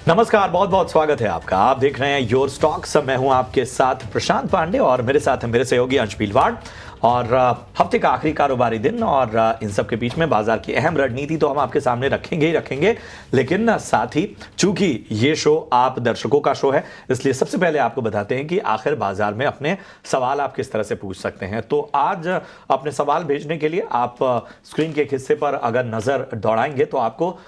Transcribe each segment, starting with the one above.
नमस्कार, बहुत बहुत स्वागत है आपका। आप देख रहे हैं योर स्टॉक्स। मैं हूं आपके साथ प्रशांत पांडे और मेरे साथ है मेरे सहयोगी अंश पीलवाड़। और हफ्ते का आखिरी कारोबारी दिन और इन सब के बीच में बाजार की अहम रणनीति तो हम आपके सामने रखेंगे ही रखेंगे, लेकिन साथ ही चूंकि ये शो आप दर्शकों का शो है, इसलिए सबसे पहले आपको बताते हैं कि आखिर बाजार में अपने सवाल आप किस तरह से पूछ सकते हैं। तो आज अपने सवाल भेजने के लिए आप स्क्रीन के एक हिस्से पर अगर नजर दौड़ाएंगे तो आपको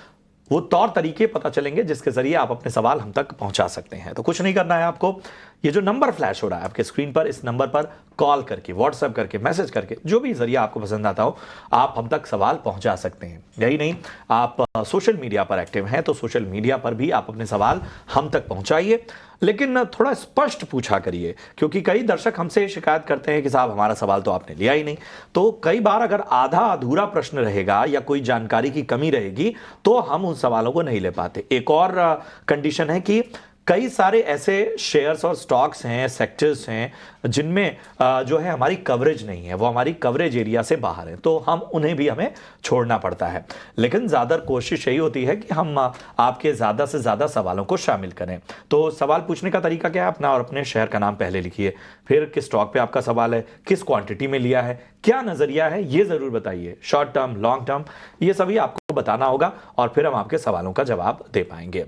वो तौर तरीके पता चलेंगे जिसके जरिए आप अपने सवाल हम तक पहुंचा सकते हैं। तो कुछ नहीं करना है आपको, ये जो नंबर फ्लैश हो रहा है आपके स्क्रीन पर, इस नंबर पर कॉल करके, व्हाट्सएप करके, मैसेज करके, जो भी जरिए आपको पसंद आता हो, आप हम तक सवाल पहुंचा सकते हैं। यही नहीं, आप सोशल मीडिया पर एक्टिव हैं तो सोशल मीडिया पर भी आप अपने सवाल हम तक पहुंचाइए, लेकिन थोड़ा स्पष्ट पूछा करिए, क्योंकि कई दर्शक हमसे शिकायत करते हैं कि साहब हमारा सवाल तो आपने लिया ही नहीं। तो कई बार अगर आधा अधूरा प्रश्न रहेगा या कोई जानकारी की कमी रहेगी तो हम उन सवालों को नहीं ले पाते। एक और कंडीशन है कि कई सारे ऐसे शेयर्स और स्टॉक्स हैं, सेक्टर्स हैं जिनमें जो है हमारी कवरेज नहीं है, वो हमारी कवरेज एरिया से बाहर है, तो हम उन्हें भी हमें छोड़ना पड़ता है। लेकिन ज़्यादा कोशिश यही होती है कि हम आपके ज़्यादा से ज़्यादा सवालों को शामिल करें। तो सवाल पूछने का तरीका क्या है? अपना और अपने शहर का नाम पहले लिखिए, फिर किस स्टॉक पे आपका सवाल है, किस क्वांटिटी में लिया है, क्या नज़रिया है, ये ज़रूर बताइए। शॉर्ट टर्म, लॉन्ग टर्म, ये सभी आपको बताना होगा और फिर हम आपके सवालों का जवाब दे पाएंगे।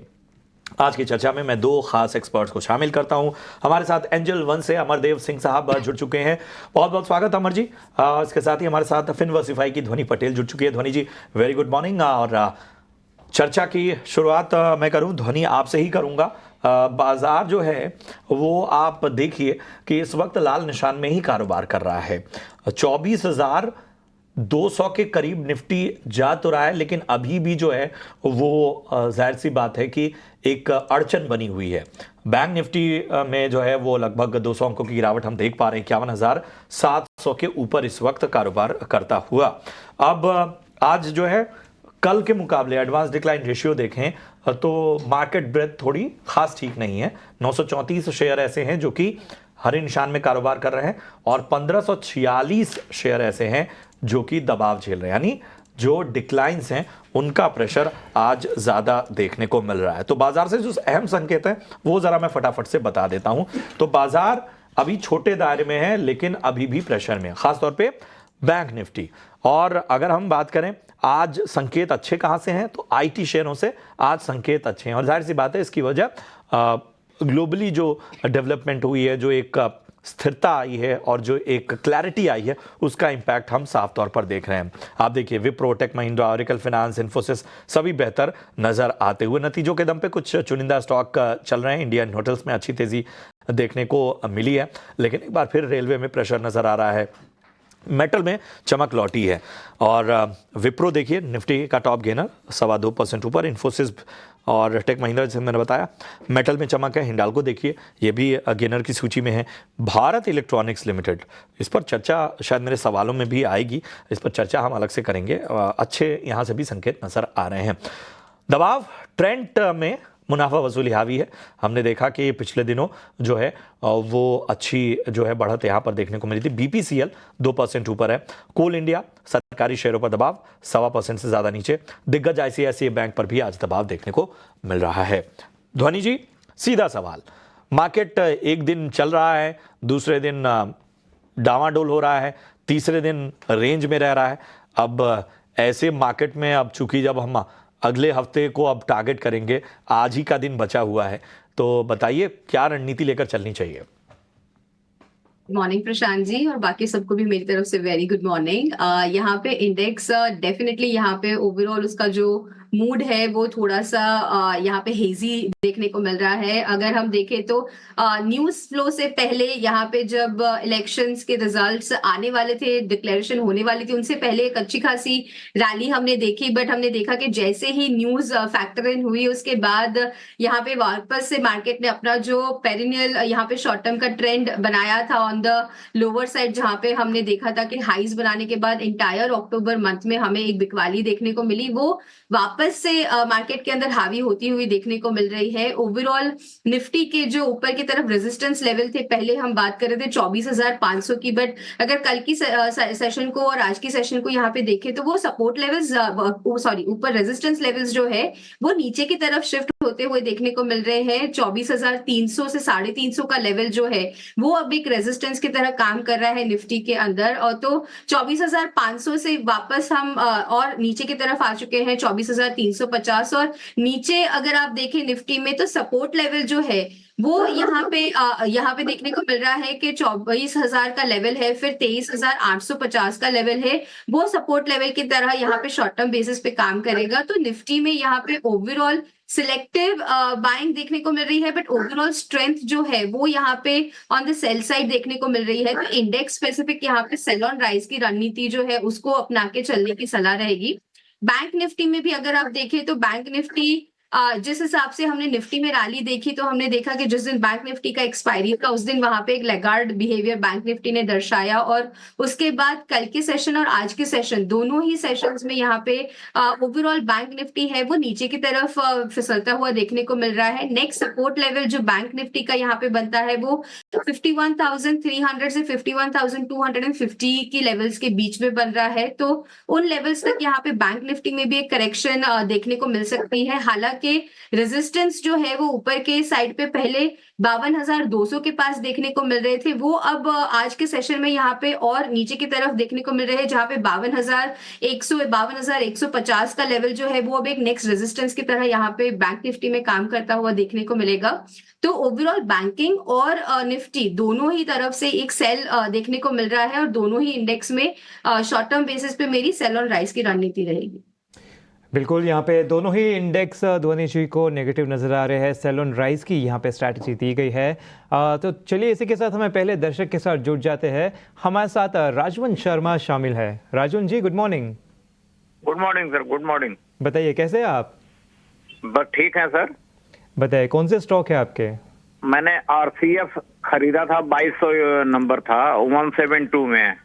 आज की चर्चा में मैं दो खास एक्सपर्ट्स को शामिल करता हूं। हमारे साथ एंजल वन से अमरदेव सिंह साहब जुड़ चुके हैं, बहुत बहुत स्वागत अमर जी। इसके साथ ही हमारे साथ फिनवर्सिफाई की ध्वनि पटेल जुड़ चुकी है। ध्वनि जी, वेरी गुड मॉर्निंग। और चर्चा की शुरुआत मैं करूं, ध्वनि आपसे ही करूंगा। बाजार जो है वो आप देखिए कि इस वक्त लाल निशान में ही कारोबार कर रहा है। 24,200 के करीब निफ्टी जा तो रहा है, लेकिन अभी भी जो है वो जाहिर सी बात है कि एक अड़चन बनी हुई है। बैंक निफ्टी में जो है वो लगभग 200 अंकों की गिरावट हम देख पा रहे हैं, 51,700 के ऊपर इस वक्त कारोबार करता हुआ। अब आज जो है कल के मुकाबले एडवांस डिक्लाइन रेशियो देखें तो मार्केट ब्रेथ थोड़ी खास ठीक नहीं है। 934 शेयर ऐसे हैं जो कि हरे निशान में कारोबार कर रहे हैं और 1546 शेयर ऐसे हैं जो कि दबाव झेल रहे हैं, यानी जो डिक्लाइंस हैं उनका प्रेशर आज ज्यादा देखने को मिल रहा है। तो बाजार से जो अहम संकेत है वो जरा मैं फटाफट से बता देता हूं। तो बाजार अभी छोटे दायरे में है, लेकिन अभी भी प्रेशर में है, खासतौर पे बैंक निफ्टी। और अगर हम बात करें आज संकेत अच्छे कहां से हैं, तो आईटी शेयरों से आज संकेत अच्छे हैं। और जाहिर सी बात है इसकी वजह ग्लोबली जो डेवलपमेंट हुई है, जो एक स्थिरता आई है और जो एक क्लैरिटी आई है, उसका इंपैक्ट हम साफ तौर पर देख रहे हैं। आप देखिए Wipro, tech Mahindra, Oracle finance, Infosys सभी बेहतर नजर आते हुए। नतीजों के दम पे कुछ चुनिंदा स्टॉक चल रहे हैं। इंडियन होटल्स में अच्छी तेजी देखने को मिली है, लेकिन एक बार फिर रेलवे में प्रेशर नजर आ रहा है। मेटल में चमक लौटी है और विप्रो देखिए निफ्टी का टॉप गेनर 2.25% ऊपर। इन्फोसिस और टेक महिंद्रा जैसे मैंने बताया मेटल में चमक है। हिंडाल्को देखिए ये भी गेनर की सूची में है। भारत इलेक्ट्रॉनिक्स लिमिटेड, इस पर चर्चा शायद मेरे सवालों में भी आएगी, इस पर चर्चा हम अलग से करेंगे। अच्छे यहाँ से भी संकेत नजर आ रहे हैं। दबाव ट्रेंड में मुनाफा वसूली हावी है। हमने देखा कि पिछले दिनों जो है वो अच्छी जो है बढ़त यहां पर देखने को मिली थी। बीपीसीएल 2% ऊपर है। कोल इंडिया सरकारी शेयरों पर दबाव 1.25% से ज्यादा नीचे। दिग्गज आईसीआईसीआई बैंक पर भी आज दबाव देखने को मिल रहा है। ध्वनि जी, सीधा सवाल, मार्केट एक दिन चल रहा है, दूसरे दिन डावाडोल हो रहा है, तीसरे दिन रेंज में रह रहा है। अब ऐसे मार्केट में अब चूंकि जब हम अगले हफ्ते को अब टारगेट करेंगे, आज ही का दिन बचा हुआ है, तो बताइए क्या रणनीति लेकर चलनी चाहिए? गुड मॉर्निंग प्रशांत जी, और बाकी सबको भी मेरी तरफ से वेरी गुड मॉर्निंग। यहाँ पे इंडेक्स डेफिनेटली यहाँ पे ओवरऑल उसका जो मूड है वो थोड़ा सा यहाँ पे हेजी देखने को मिल रहा है। अगर हम देखें तो न्यूज फ्लो से पहले यहाँ पे जब इलेक्शंस के रिजल्ट्स आने वाले थे, डिक्लेरेशन होने वाली थी, उनसे पहले एक अच्छी खासी रैली हमने देखी। बट हमने देखा कि जैसे ही न्यूज फैक्टर इन हुई उसके बाद यहाँ पे वापस से मार्केट ने अपना जो पेरिनियल यहाँ पे शॉर्ट टर्म का ट्रेंड बनाया था ऑन द लोअर साइड, जहाँ पे हमने देखा था कि हाइज बनाने के बाद इंटायर अक्टूबर मंथ में हमें एक बिकवाली देखने को मिली, वो वापस वापस से मार्केट के अंदर हावी होती हुई देखने को मिल रही है। ओवरऑल निफ्टी के जो ऊपर की तरफ रेजिस्टेंस लेवल थे, पहले हम बात कर रहे थे 24,500 की, बट अगर कल की सेशन को और आज की सेशन को यहाँ पे देखें तो वो सपोर्ट लेवल्स सॉरी ऊपर रेजिस्टेंस लेवल्स जो है वो नीचे की तरफ शिफ्ट होते हुए देखने को मिल रहे हैं। 24,300 से 350 का लेवल जो है वो अब एक रेजिस्टेंस की तरह काम कर रहा है निफ्टी के अंदर। और तो 24,500 से वापस हम और नीचे की तरफ आ चुके हैं 24,350। और नीचे अगर आप देखें निफ्टी में तो सपोर्ट लेवल जो है वो यहाँ पे देखने को मिल रहा है कि 24,000 का लेवल है, फिर 23,850 का लेवल है। वो सपोर्ट लेवल की तरह यहाँ पे शॉर्ट टर्म बेसिस पे काम करेगा। तो निफ्टी में यहाँ पे ओवरऑल सिलेक्टिव बाइंग देखने को मिल रही है, बट ओवरऑल स्ट्रेंथ जो है वो यहाँ पे ऑन द सेल साइड देखने को मिल रही है। तो इंडेक्स स्पेसिफिक यहाँ पे सेल ऑन राइज की रणनीति जो है उसको अपना के चलने की सलाह रहेगी। बैंक निफ्टी में भी अगर आप देखें तो बैंक निफ्टी जिस हिसाब से हमने निफ्टी में रैली देखी तो हमने देखा कि जिस दिन बैंक निफ्टी का एक्सपायरी था उस दिन वहां पे एक लेगार्ड बिहेवियर बैंक निफ्टी ने दर्शाया। और उसके बाद कल के सेशन और आज के सेशन दोनों ही सेशंस में यहाँ पे ओवरऑल बैंक निफ्टी है वो नीचे की तरफ फिसलता हुआ देखने को मिल रहा है। नेक्स्ट सपोर्ट लेवल जो बैंक निफ्टी का यहाँ पे बनता है वो 51,300 से 51,250 की लेवल्स के बीच में बन रहा है। तो उन लेवल्स तक यहाँ पे बैंक निफ्टी में भी एक करेक्शन देखने को मिल सकती है। हालांकि रेजिस्टेंस जो है वो ऊपर के साइड पे पहले 52,200 के पास देखने को मिल रहे थे, वो अब आज के सेशन में यहाँ पे और नीचे की तरफ देखने को मिल रहे हैं, जहां पे 52,150 का लेवल जो है वो अब एक नेक्स्ट रेजिस्टेंस की तरह यहाँ पे बैंक निफ्टी में काम करता हुआ देखने को मिलेगा। तो ओवरऑल बैंकिंग और निफ्टी दोनों ही तरफ से एक सेल देखने को मिल रहा है और दोनों ही इंडेक्स में शॉर्ट टर्म बेसिस पे मेरी सेल और राइज की रणनीति रहेगी। बिल्कुल, यहाँ पे दोनों ही इंडेक्स ध्वनि जी को नेगेटिव नज़र आ रहे हैं। सेल ऑन राइज की यहाँ पे स्ट्रैटेजी दी गई है। तो चलिए इसी के साथ हमें पहले दर्शक के साथ जुड़ जाते हैं। हमारे साथ राजवन शर्मा शामिल है। Rajvan ji, good morning. Good morning sir, good morning. बताइए कैसे हैं आप? बस ठीक है सर। बताइए कौन से स्टॉक है आपके? मैंने RCF खरीदा था, 2200 नंबर था, 172 में।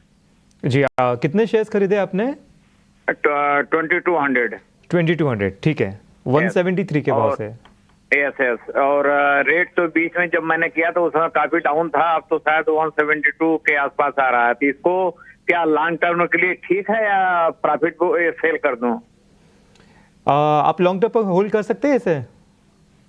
जी, कितने शेयर्स खरीदे आपने? 2200। 2200, ठीक है। 173 के भाव से। यस। और रेट तो बीच में जब मैंने किया तो उस समय काफी डाउन था, अब तो शायद 172 के आसपास आ रहा है। तो इसको क्या लॉन्ग टर्म के लिए ठीक है या प्रॉफिट को सेल कर दूं? आप लॉन्ग टर्म पर होल्ड कर सकते हैं इसे?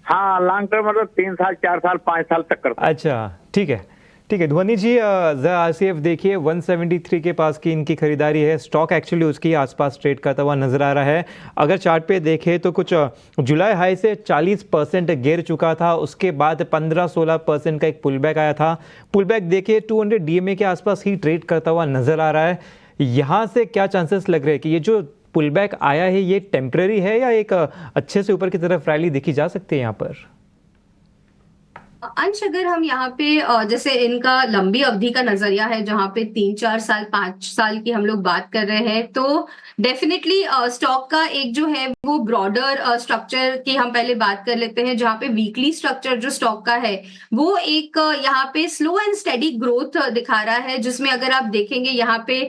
हाँ, लॉन्ग टर्म मतलब 3 साल 4 साल 5 साल तक कर सकते। अच्छा, ठीक है ध्वनि जी, RCF देखिए 173 के पास की इनकी खरीदारी है। स्टॉक एक्चुअली उसकी आसपास ट्रेड करता हुआ नजर आ रहा है। अगर चार्ट पे देखें तो कुछ जुलाई हाई से 40% गिर चुका था, उसके बाद 15-16% का एक पुलबैक आया था। पुलबैक देखिए 200 DMA के आसपास ही ट्रेड करता हुआ नजर आ रहा है। यहाँ से क्या चांसेस लग रहे हैं कि ये जो पुलबैक आया है ये टेम्पररी है या एक अच्छे से ऊपर की तरफ रैली देखी जा सकती है यहाँ पर? अंश, अगर हम यहाँ पे जैसे इनका लंबी अवधि का नजरिया है जहाँ पे 3-4 साल 5 साल की हम लोग बात कर रहे हैं, तो डेफिनेटली स्टॉक का एक जो है वो ब्रॉडर स्ट्रक्चर की हम पहले बात कर लेते हैं, जहाँ पे वीकली स्ट्रक्चर जो स्टॉक का है वो एक यहाँ पे स्लो एंड स्टेडी ग्रोथ दिखा रहा है, जिसमें अगर आप देखेंगे यहाँ पे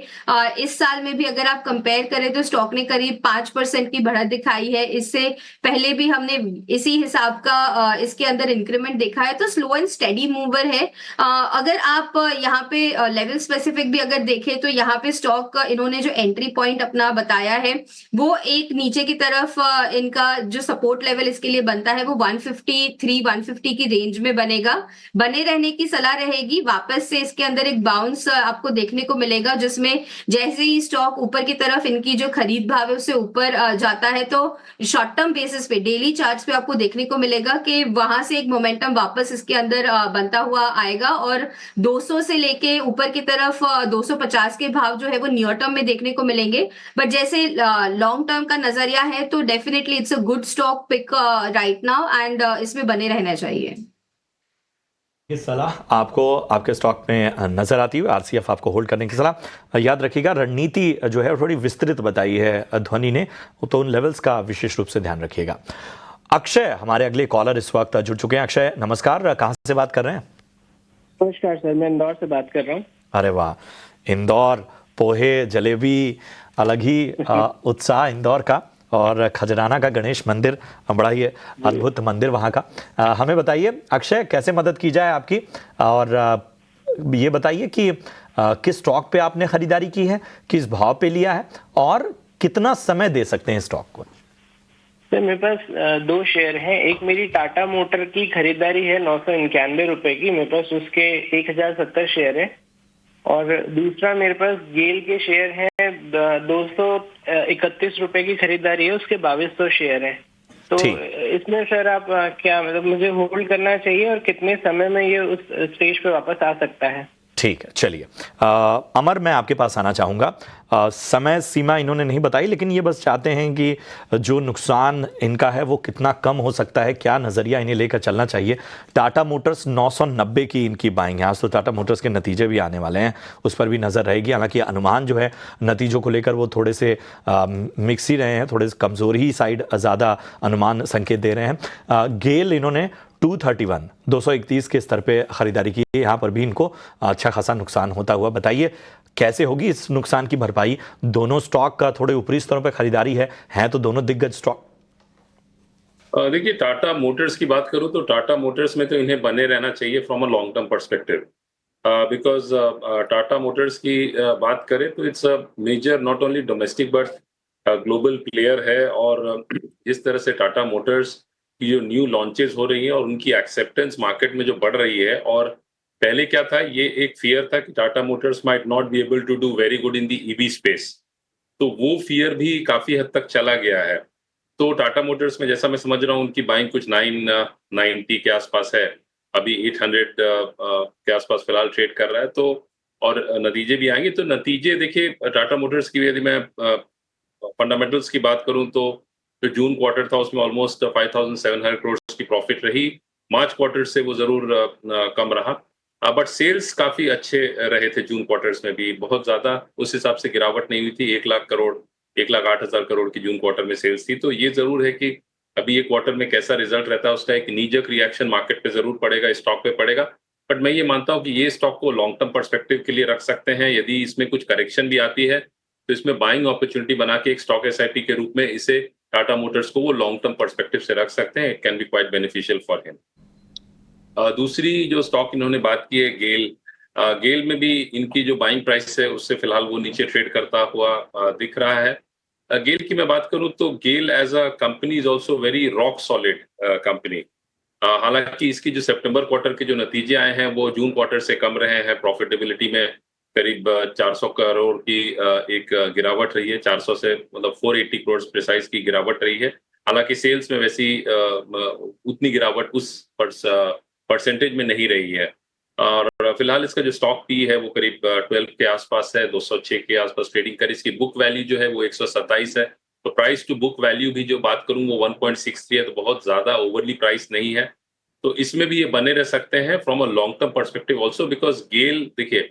इस साल में भी अगर आप कंपेयर करें तो स्टॉक ने करीब 5% की बढ़त दिखाई है। इससे पहले भी हमने इसी हिसाब का इसके अंदर इंक्रीमेंट देखा है। तो स्लो एंड स्टेडी मूवर है। अगर आप यहाँ पे लेवल स्पेसिफिक भी अगर देखें तो यहाँ पे स्टॉक इन्होंने जो एंट्री पॉइंट अपना बताया है वो एक नीचे की तरफ इनका जो सपोर्ट लेवल इसके लिए बनता है वो 153-150 की रेंज में बनेगा। बने रहने की सलाह रहेगी। वापस से इसके अंदर एक बाउंस आपको देखने को मिलेगा, जिसमें जैसे ही स्टॉक ऊपर की तरफ इनकी जो खरीद भाव है उससे ऊपर जाता है तो शॉर्ट टर्म बेसिस पे डेली चार्ट्स पे आपको देखने को मिलेगा कि वहां से एक मोमेंटम वापस इसके अंदर बनता हुआ आएगा और 200 से लेके ऊपर की तरफ 250 के भाव जो है वो नियर टर्म में देखने को मिलेंगे। बट जैसे लॉन्ग टर्म का नजरिया है तो definitely it's a good stock pick right now and इसमें बने रहना चाहिए। ये सलाह आपको आपके स्टॉक में नजर आती हुई RCF आपको होल्ड करने की सलाह। याद रखिएगा, रणनीति जो है थोड़ी विस्तृत बताई है ध्वनि ने, तो उन लेवल्स का विशेष रूप से ध्यान रखिएगा। अक्षय हमारे अगले कॉलर इस वक्त जुड़ चुके हैं। अक्षय नमस्कार, कहाँ से बात कर रहे हैं? नमस्कार सर, मैं इंदौर से बात कर रहा हूँ। अरे वाह, इंदौर, पोहे जलेबी, अलग ही उत्साह इंदौर का। और खजराना का गणेश मंदिर बड़ा ही अद्भुत मंदिर वहाँ का। हमें बताइए अक्षय, कैसे मदद की जाए आपकी, और ये बताइए कि किस स्टॉक पे आपने खरीदारी की है, किस भाव पे लिया है, और कितना समय दे सकते हैं स्टॉक को? सर मेरे पास 2 शेयर हैं। एक मेरी टाटा मोटर की खरीदारी है 991 रुपए की, मेरे पास उसके 1070 शेयर है। और दूसरा मेरे पास गेल के शेयर हैं 231 रुपए की खरीदारी है, उसके 2200 शेयर हैं। तो ठीक। इसमें सर आप क्या मतलब मुझे होल्ड करना चाहिए और कितने समय में ये उस स्टेज पे वापस आ सकता है? ठीक है, चलिए अमर, मैं आपके पास आना चाहूँगा। समय सीमा इन्होंने नहीं बताई, लेकिन ये बस चाहते हैं कि जो नुकसान इनका है वो कितना कम हो सकता है, क्या नज़रिया इन्हें लेकर चलना चाहिए। टाटा मोटर्स 990 की इनकी बाइंग है। आज तो टाटा मोटर्स के नतीजे भी आने वाले हैं, उस पर भी नज़र रहेगी। हालांकि अनुमान जो है नतीजों को लेकर वो थोड़े से मिक्स ही रहे हैं, थोड़े से कमज़ोरी ही साइड ज़्यादा अनुमान संकेत दे रहे हैं। गेल इन्होंने 231 के स्तर पे खरीदारी की, यहाँ पर भी इनको अच्छा खासा नुकसान होता हुआ। बताइए कैसे होगी इस नुकसान की भरपाई? दोनों स्टॉक का थोड़े ऊपरी स्तरों पे खरीदारी है तो दोनों दिग्गज स्टॉक। देखिए, टाटा मोटर्स की बात करूं तो टाटा मोटर्स में तो इन्हें बने रहना चाहिए from a long term perspective, because Tata Motors की बात करें तो it's a major not only domestic but global player है। और जिस तरह से टाटा मोटर्स की जो न्यू लॉन्चेस हो रही हैं और उनकी एक्सेप्टेंस मार्केट में जो बढ़ रही है, और पहले क्या था, ये एक फियर था कि Tata Motors might not be able to do very good in the EV space, तो वो फियर भी काफी हद तक चला गया है। तो टाटा मोटर्स में जैसा मैं समझ रहा हूँ उनकी बाइंग कुछ 990 के आसपास है, अभी 800 के आसपास फिलहाल ट्रेड कर रहा है। तो और नतीजे भी आएंगे, तो नतीजे देखिए टाटा मोटर्स की यदि मैं फंडामेंटल्स की बात करूं तो जो जून क्वार्टर था उसमें ऑलमोस्ट 5700 करोड़ की प्रॉफिट रही। मार्च क्वार्टर से वो जरूर कम रहा, बट सेल्स काफी अच्छे रहे थे। जून क्वार्टर्स में भी बहुत ज्यादा उस हिसाब से गिरावट नहीं हुई थी। 1,08,000 करोड़ की जून क्वार्टर में सेल्स थी। तो ये जरूर है कि अभी ये क्वार्टर में कैसा रिजल्ट रहता है उसका एक नीजक रिएक्शन मार्केट पे जरूर पड़ेगा, स्टॉक पे पड़ेगा। बट मैं ये मानता हूँ कि ये स्टॉक को लॉन्ग टर्म पर्सपेक्टिव के लिए रख सकते हैं। यदि इसमें कुछ करेक्शन भी आती है तो इसमें बाइंग अपॉर्चुनिटी बना के एक स्टॉक एसआईपी के रूप में इसे टाटा मोटर्स को वो लॉन्ग टर्म पर्सपेक्टिव से रख सकते हैं। It can be quite beneficial for him. दूसरी जो स्टॉक इन्होंने बात की है गेल, गेल में भी इनकी जो बाइंग प्राइस है उससे फिलहाल वो नीचे ट्रेड करता हुआ दिख रहा है। गेल की मैं बात करूं तो GAIL as a company is also very rock solid company. हालांकि इसकी जो सितंबर क्वार्टर के जो नतीजे आए हैं वो जून क्वार्टर से कम रहे हैं। प्रॉफिटेबिलिटी में करीब 400 करोड़ की एक गिरावट रही है। 400 से मतलब 480 करोड़ प्रिसाइज की गिरावट रही है। हालांकि सेल्स में वैसी उतनी गिरावट उस परसेंटेज में नहीं रही है। और फिलहाल इसका जो स्टॉक पी है वो करीब 12 के आसपास है, 206 के आसपास ट्रेडिंग कर। इसकी बुक वैल्यू जो है वो 127 है। तो प्राइस टू बुक वैल्यू भी जो बात करूं वो 1.63 है, तो बहुत ज्यादा ओवरली प्राइस नहीं है। तो इसमें भी ये बने रह सकते हैं from a long term perspective also, because GAIL देखिए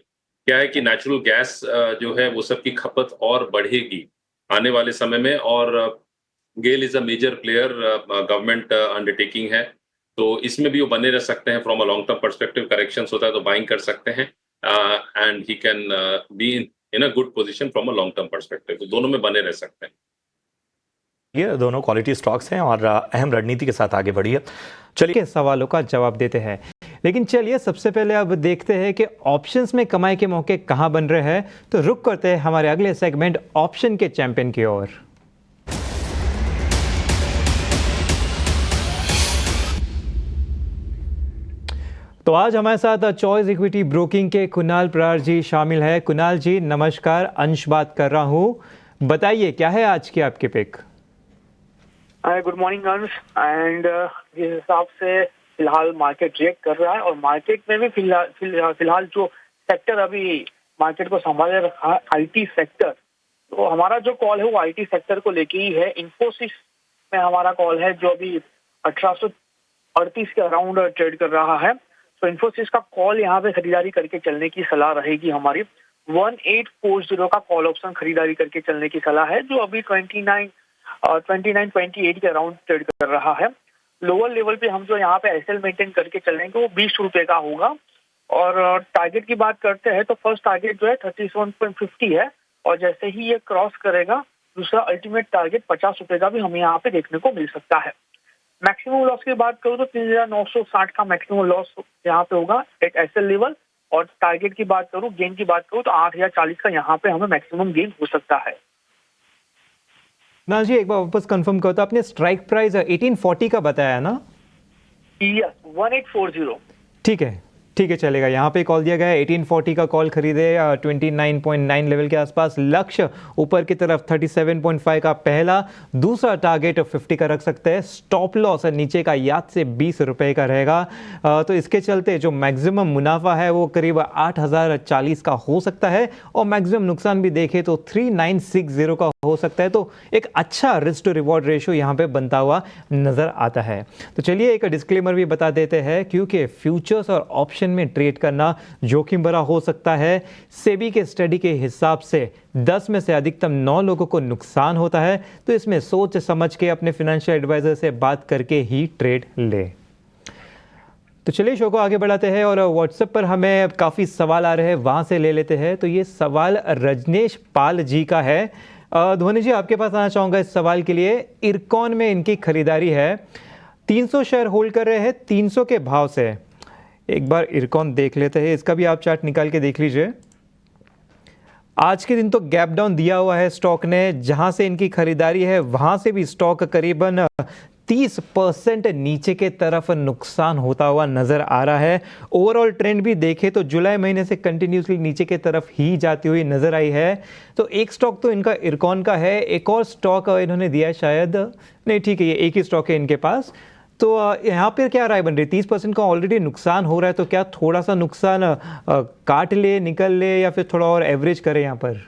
क्या है कि नेचुरल गैस जो है वो सबकी खपत और बढ़ेगी आने वाले समय में। और GAIL is a major player, government undertaking है, तो इसमें भी वो बने रह सकते हैं from a long term perspective. Corrections होता है तो बाइंग कर सकते हैं, and he can be in a good position from a long term perspective. तो दोनों में बने रह सकते हैं। ये दोनों क्वालिटी स्टॉक्स हैं और अहम रणनीति के साथ आगे बढ़िए। चलिए के सवालों का जवाब देते हैं, लेकिन चलिए सबसे पहले अब देखते हैं कि ऑप्शंस में कमाई के मौके कहां बन रहे हैं। तो रुक करते हैं हमारे अगले सेगमेंट ऑप्शन के चैंपियन की ओर। तो आज हमारे साथ चॉइस इक्विटी ब्रोकिंग के कुणाल बरार जी शामिल है। कुणाल जी नमस्कार, अंश बात कर रहा हूं। बताइए क्या है आज की आपकी पिक? गुड मॉर्निंग अंश। एंड जिस हिसाब से फिलहाल मार्केट रिएक्ट कर रहा है और मार्केट में भी फिलहाल जो सेक्टर अभी मार्केट को संभाले रखा है आईटी सेक्टर, तो हमारा जो कॉल है वो आईटी सेक्टर को लेके ही है। इन्फोसिस में हमारा कॉल है जो अभी 1838 के अराउंड ट्रेड कर रहा है। तो इन्फोसिस का कॉल यहाँ पे खरीदारी करके चलने की सलाह रहेगी हमारी। 1840 का कॉल ऑप्शन खरीदारी करके चलने की सलाह है, जो अभी 29-28 के अराउंड ट्रेड कर रहा है। लोअर लेवल पे हम जो यहाँ पे एसएल मेंटेन करके चलेंगे वो 20 रुपए का होगा। और टारगेट की बात करते हैं तो फर्स्ट टारगेट जो है 37.50 है, और जैसे ही ये क्रॉस करेगा दूसरा अल्टीमेट टारगेट 50 रुपए का भी हमें यहाँ पे देखने को मिल सकता है। मैक्सिमम लॉस की बात करूँ तो 3960 का मैक्सिमम लॉस यहाँ पे होगा एट एसएल लेवल, और टारगेट की बात करूँ, गेन की बात करूँ तो 8040 का यहाँ पे हमें मैक्सिमम गेन हो सकता है। ना जी एक बार वापस कंफर्म करो तो आपने स्ट्राइक प्राइस 1840 का बताया ना? यस, 1840। ठीक है चलेगा। यहाँ पे कॉल दिया गया है 1840 का कॉल खरीदे 29.9 लेवल के आसपास। लक्ष्य ऊपर की तरफ 37.5 का पहला, दूसरा टारगेट 50 का रख सकते हैं। स्टॉप लॉस नीचे का याद से 20 रुपए का रहेगा। तो इसके चलते जो मैक्सिमम मुनाफा है वो करीब 8040 का हो सकता है, और मैक्सिमम नुकसान भी देखें तो 3960 का हो सकता है। तो एक अच्छा रिस्क टू रिवॉर्ड रेशियो यहाँ पे बनता हुआ नजर आता है। तो चलिए एक डिस्क्लेमर भी बता देते हैं, क्योंकि फ्यूचर्स और ऑप्शन में ट्रेड करना जोखिम भरा हो सकता है। सेबी के स्टडी के हिसाब से 10 में से अधिकतम 9 लोगों को नुकसान होता है। तो इसमें सोच समझ के अपने फाइनेंशियल एडवाइजर से बात करके ही ट्रेड ले। तो चलिए शो को आगे बढ़ाते हैं, और व्हाट्सएप पर हमें काफ़ी सवाल आ रहे हैं, वहाँ से ले लेते हैं। तो ये सवाल रजनेश पाल जी का है। ध्वनि जी आपके पास आना चाहूँगा इस सवाल के लिए। इरकॉन में इनकी खरीदारी है, 300 शेयर होल्ड कर रहे हैं 300 के भाव से। एक बार इरकॉन देख लेते हैं, इसका भी आप चार्ट निकाल के देख लीजिए। आज के दिन तो गैप डाउन दिया हुआ है स्टॉक ने, जहां से इनकी खरीदारी है वहां से भी स्टॉक करीबन 30% नीचे के तरफ नुकसान होता हुआ नजर आ रहा है। ओवरऑल ट्रेंड भी देखें तो जुलाई महीने से कंटिन्यूसली नीचे के तरफ ही जाती हुई नजर आई है। तो एक स्टॉक तो इनका इरकॉन का है, एक और स्टॉक इन्होंने दिया है शायद, नहीं ठीक है ये एक ही स्टॉक है इनके पास। तो यहाँ पर क्या राय बन रही है? 30% का ऑलरेडी नुकसान हो रहा है, तो क्या थोड़ा सा नुकसान काट ले, निकल ले, या फिर थोड़ा और एवरेज करे यहाँ पर?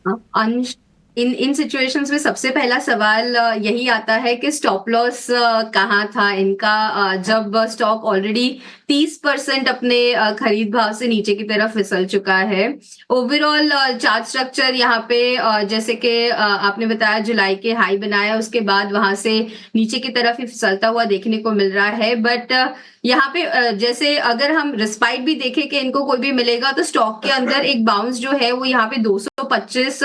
अंश, इन सिचुएशंस में सबसे पहला सवाल यही आता है कि स्टॉप लॉस कहाँ था इनका, जब स्टॉक ऑलरेडी 30% अपने खरीद भाव से नीचे की तरफ फिसल चुका है। ओवरऑल चार्ट स्ट्रक्चर यहाँ पे जैसे कि आपने बताया जुलाई के हाई बनाया, उसके बाद वहां से नीचे की तरफ ही फिसलता हुआ देखने को मिल रहा है। बट यहाँ पे जैसे अगर हम रिस्पाइट भी देखें कि इनको कोई भी मिलेगा, तो स्टॉक के अंदर एक बाउंस जो है वो यहाँ पे 225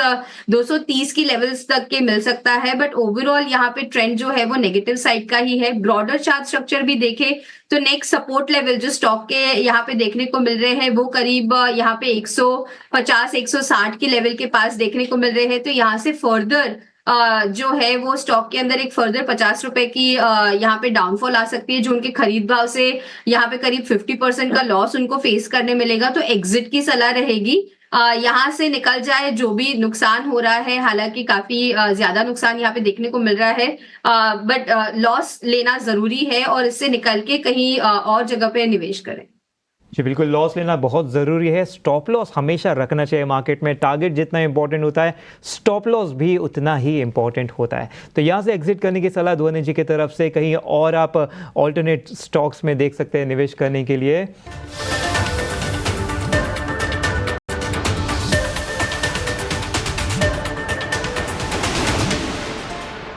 230 की लेवल्स तक के मिल सकता है। बट ओवरऑल यहाँ पे ट्रेंड जो है वो नेगेटिव साइड का ही है। ब्रॉडर चार्ट स्ट्रक्चर भी देखें तो नेक्स्ट सपोर्ट लेवल जो स्टॉक के यहाँ पे देखने को मिल रहे हैं वो करीब यहाँ पे 150 160 की लेवल के पास देखने को मिल रहे हैं। तो यहाँ से फर्दर जो है वो स्टॉक के अंदर एक फर्दर 50 रुपए की यहाँ पे डाउनफॉल आ सकती है, जो उनके खरीद भाव से यहाँ पे करीब 50% का लॉस उनको फेस करने मिलेगा। तो एग्जिट की सलाह रहेगी, यहाँ से निकल जाए जो भी नुकसान हो रहा है। हालांकि काफी ज्यादा नुकसान यहाँ पे देखने को मिल रहा है, बट लॉस लेना जरूरी है और इससे निकल के कहीं और जगह पे निवेश करें। जी बिल्कुल, लॉस लेना बहुत ज़रूरी है। स्टॉप लॉस हमेशा रखना चाहिए मार्केट में। टारगेट जितना इंपॉर्टेंट होता है, स्टॉप लॉस भी उतना ही इंपॉर्टेंट होता है। तो यहाँ से एग्जिट करने की सलाह ध्वनि जी की तरफ से। कहीं और आप ऑल्टरनेट स्टॉक्स में देख सकते हैं निवेश करने के लिए।